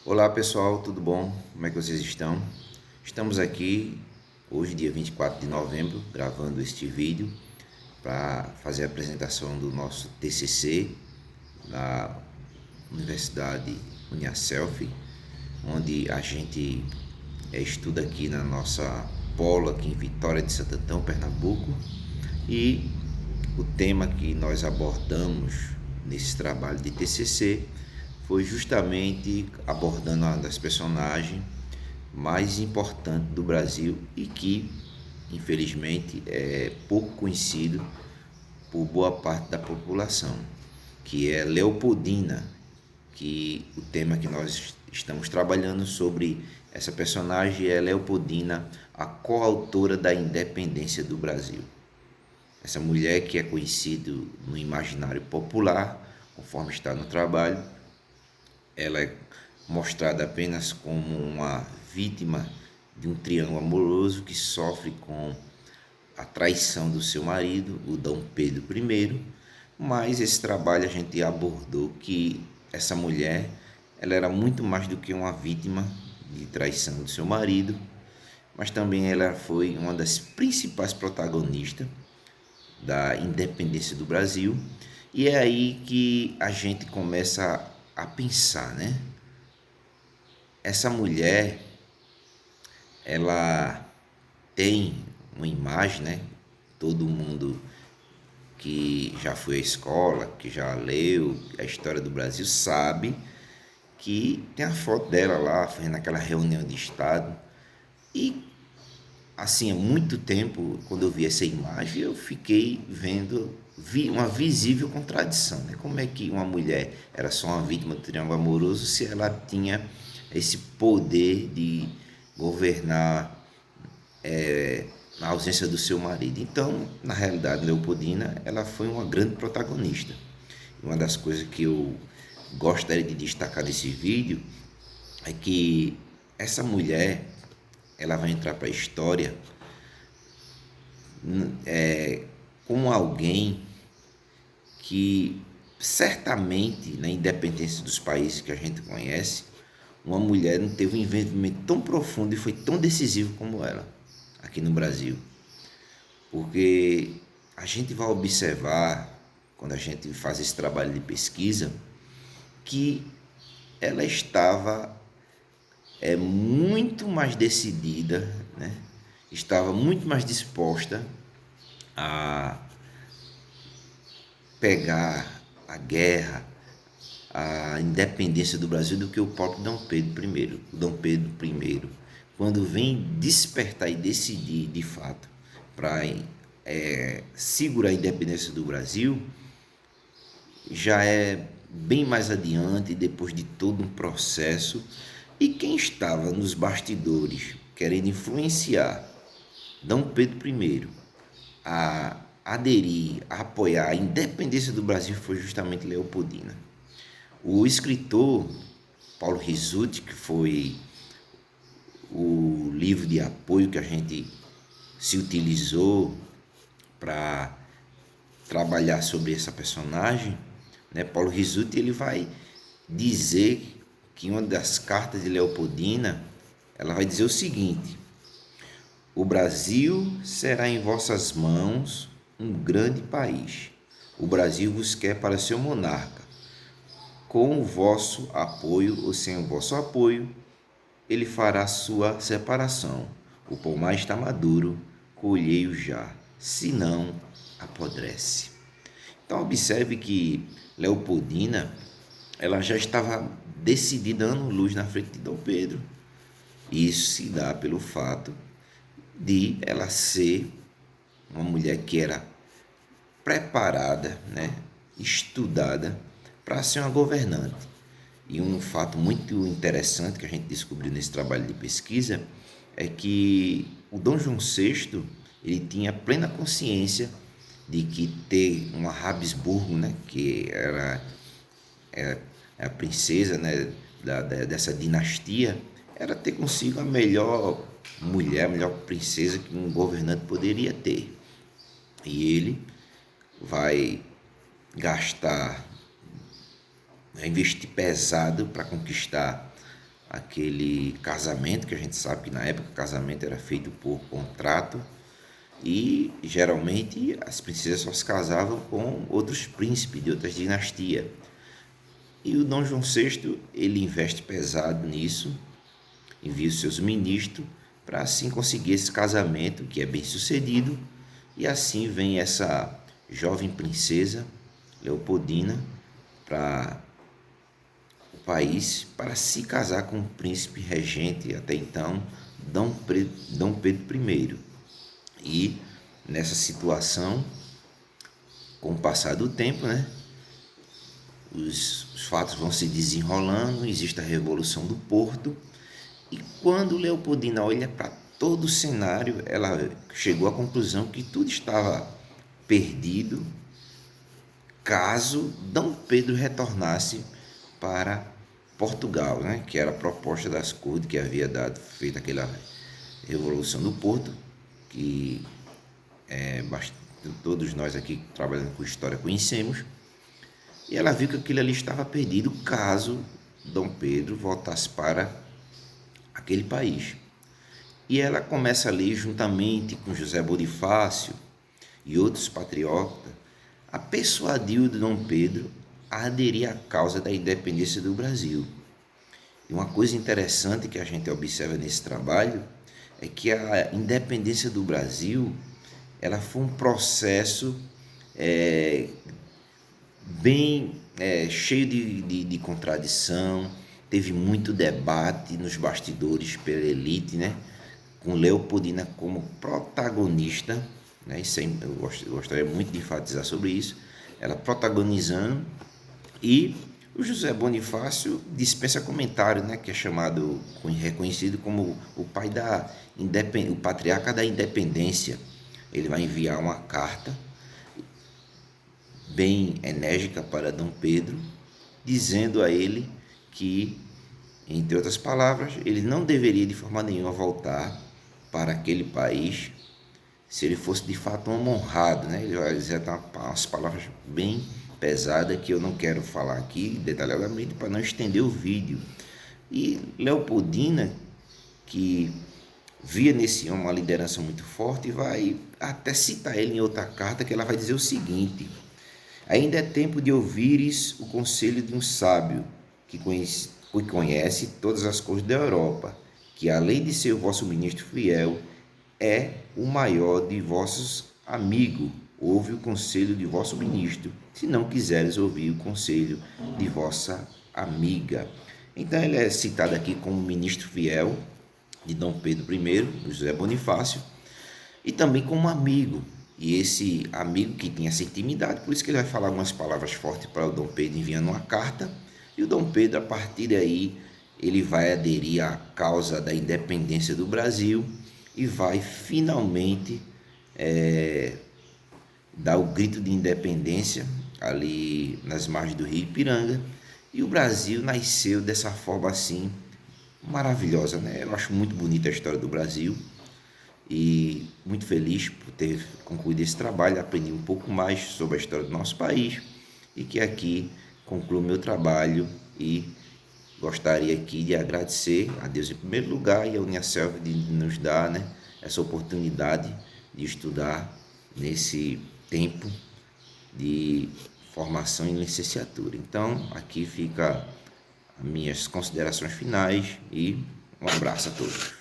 Olá pessoal, tudo bom? Como é que vocês estão? Estamos aqui hoje, dia 24 de novembro, gravando este vídeo para fazer a apresentação do nosso TCC na Universidade Uniaselv, onde a gente estuda aqui na nossa polo aqui em Vitória de Santo Antão, Pernambuco, e o tema que nós abordamos nesse trabalho de TCC foi justamente abordando uma das personagens mais importantes do Brasil e que, infelizmente, é pouco conhecido por boa parte da população, que é Leopoldina, que o tema que nós estamos trabalhando sobre essa personagem é Leopoldina, a coautora da independência do Brasil. Essa mulher que é conhecida no imaginário popular, conforme está no trabalho, ela é mostrada apenas como uma vítima de um triângulo amoroso que sofre com a traição do seu marido, o Dom Pedro I, mas esse trabalho a gente abordou que essa mulher ela era muito mais do que uma vítima de traição do seu marido, mas também ela foi uma das principais protagonistas da independência do Brasil, e é aí que a gente começa a pensar, né? Essa mulher, ela tem uma imagem, né? Todo mundo que já foi à escola, que já leu a história do Brasil, sabe que tem a foto dela lá, fazendo aquela reunião de Estado. E, assim, há muito tempo, quando eu vi essa imagem, eu fiquei vendo uma visível contradição, né? Como é que uma mulher era só uma vítima do triângulo amoroso se ela tinha esse poder de governar na ausência do seu marido? Então, na realidade, Leopoldina, ela foi uma grande protagonista. Uma das coisas que eu gostaria de destacar nesse vídeo é que essa mulher, ela vai entrar para a história como alguém que certamente, na independência dos países que a gente conhece, uma mulher não teve um envolvimento tão profundo e foi tão decisivo como ela, aqui no Brasil. Porque a gente vai observar, quando a gente faz esse trabalho de pesquisa, que ela estava muito mais decidida, né? Estava muito mais disposta a pegar a guerra, a independência do Brasil do que o próprio Dom Pedro I. O Dom Pedro I, quando vem despertar e decidir de fato para segurar a independência do Brasil, já é bem mais adiante, depois de todo um processo. E quem estava nos bastidores querendo influenciar Dom Pedro I a aderir, a apoiar a independência do Brasil foi justamente Leopoldina. O escritor Paulo Rizzuti, que foi o livro de apoio que a gente se utilizou para trabalhar sobre essa personagem, né? Paulo Rizzuti, ele vai dizer que uma das cartas de Leopoldina, ela vai dizer o seguinte: o Brasil será em vossas mãos um grande país. O Brasil vos quer para seu monarca. Com o vosso apoio ou sem o vosso apoio, ele fará sua separação. O pomar está maduro, colhei-o já, senão apodrece. Então observe que Leopoldina, ela já estava decidida ano-luz na frente de Dom Pedro. Isso se dá pelo fato de ela ser uma mulher que era preparada, né, estudada para ser uma governante. E um fato muito interessante que a gente descobriu nesse trabalho de pesquisa é que o Dom João VI, ele tinha plena consciência de que ter uma Habsburgo, né, que era a princesa, né, dessa dinastia, era ter consigo a melhor mulher, a melhor princesa que um governante poderia ter. E ele vai gastar, vai investir pesado para conquistar aquele casamento, que a gente sabe que na época o casamento era feito por contrato, e geralmente as princesas só se casavam com outros príncipes de outras dinastias. E o Dom João VI, ele investe pesado nisso, envia os seus ministros para assim conseguir esse casamento, que é bem sucedido, e assim vem essa jovem princesa Leopoldina para o país para se casar com o príncipe regente até então, Dom Pedro I. E nessa situação, com o passar do tempo, né, os fatos vão se desenrolando, existe a Revolução do Porto, e quando Leopoldina olha para todo o cenário, ela chegou à conclusão que tudo estava perdido caso Dom Pedro retornasse para Portugal, né, que era a proposta das cortes que havia feito aquela Revolução do Porto, que todos nós aqui trabalhando com história conhecemos. E ela viu que aquilo ali estava perdido caso Dom Pedro voltasse para aquele país. E ela começa ali, juntamente com José Bonifácio e outros patriotas, a persuadir o Dom Pedro a aderir à causa da independência do Brasil. E uma coisa interessante que a gente observa nesse trabalho é que a independência do Brasil, ela foi um processo bem cheio de contradição, teve muito debate nos bastidores pela elite, né? Com Leopoldina como protagonista, né? Eu gostaria muito de enfatizar sobre isso, ela protagonizando, e o José Bonifácio dispensa comentário, né? Que é chamado, reconhecido como o pai o patriarca da independência. Ele vai enviar uma carta bem enérgica para Dom Pedro, dizendo a ele que, entre outras palavras, ele não deveria de forma nenhuma voltar para aquele país se ele fosse de fato um honrado, né? Ele vai dizer umas palavras bem pesadas que eu não quero falar aqui detalhadamente para não estender o vídeo. E Leopoldina, que via nesse homem uma liderança muito forte, vai até citar ele em outra carta, que ela vai dizer o seguinte: ainda é tempo de ouvires o conselho de um sábio que conhece todas as coisas da Europa, que além de ser o vosso ministro fiel, é o maior de vossos amigos. Ouve o conselho de vosso ministro, se não quiseres ouvir o conselho de vossa amiga. Então ele é citado aqui como ministro fiel de Dom Pedro I, José Bonifácio, e também como amigo. E esse amigo que tinha essa intimidade, por isso que ele vai falar algumas palavras fortes para o Dom Pedro, enviando uma carta, e o Dom Pedro, a partir daí, ele vai aderir à causa da independência do Brasil e vai finalmente dar o grito de independência ali nas margens do Rio Ipiranga, e o Brasil nasceu dessa forma assim maravilhosa, né? Eu acho muito bonita a história do Brasil e muito feliz por ter concluído esse trabalho, aprendi um pouco mais sobre a história do nosso país, e que aqui concluo meu trabalho, e gostaria aqui de agradecer a Deus em primeiro lugar e a Uniaselv de nos dar, né, essa oportunidade de estudar nesse tempo de formação em licenciatura. Então, aqui fica as minhas considerações finais e um abraço a todos.